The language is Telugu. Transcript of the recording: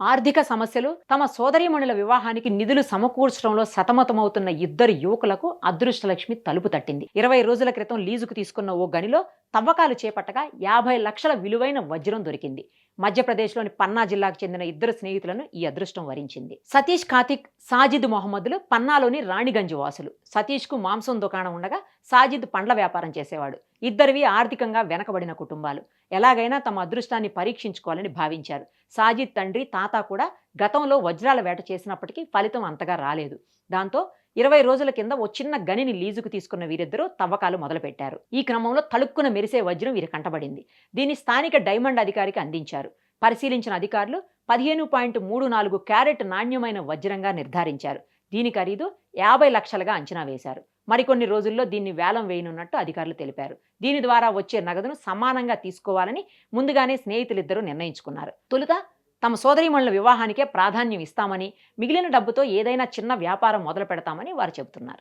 ఆర్థిక సమస్యలు తమ సోదరీమణుల వివాహానికి నిధులు సమకూర్చడంలో సతమతమవుతున్న ఇద్దరు యువకులకు అదృష్టలక్ష్మి తలుపు తట్టింది. 20 రోజుల క్రితం లీజుకు తీసుకున్న ఓ గనిలో తవ్వకాలు చేపట్టగా 50 లక్షల విలువైన వజ్రం దొరికింది. మధ్యప్రదేశ్లోని పన్నా జిల్లాకు చెందిన ఇద్దరు స్నేహితులను ఈ అదృష్టం వరించింది. సతీష్ కార్తిక్, సాజిద్ మొహమ్మద్లు పన్నాలోని రాణిగంజ్ వాసులు. సతీష్కు మాంసం దుకాణం ఉండగా సాజిద్ పండ్ల వ్యాపారం చేసేవాడు. ఇద్దరివి ఆర్థికంగా వెనకబడిన కుటుంబాలు. ఎలాగైనా తమ అదృష్టాన్ని పరీక్షించుకోవాలని భావించారు. సాజిద్ తండ్రి, తాత కూడా గతంలో వజ్రాల వేట చేసినప్పటికీ ఫలితం అంతగా రాలేదు. దాంతో 20 రోజుల కింద ఓ చిన్న గనిని లీజుకు తీసుకున్న వీరిద్దరూ తవ్వకాలు మొదలుపెట్టారు. ఈ క్రమంలో తళుక్కున మెరిసే వజ్రం వీరి కంటబడింది. దీన్ని స్థానిక డైమండ్ అధికారికి అందించారు. పరిశీలించిన అధికారులు 15.34 క్యారెట్ నాణ్యమైన వజ్రంగా నిర్ధారించారు. దీని ఖరీదు 50 లక్షలుగా అంచనా వేశారు. మరికొన్ని రోజుల్లో దీన్ని వేలం వేయనున్నట్టు అధికారులు తెలిపారు. దీని ద్వారా వచ్చే నగదును సమానంగా తీసుకోవాలని ముందుగానే స్నేహితులిద్దరూ నిర్ణయించుకున్నారు. తొలుత తమ సోదరీమణుల వివాహానికే ప్రాధాన్యం ఇస్తామని, మిగిలిన డబ్బుతో ఏదైనా చిన్న వ్యాపారం మొదలు పెడతామని వారు చెబుతున్నారు.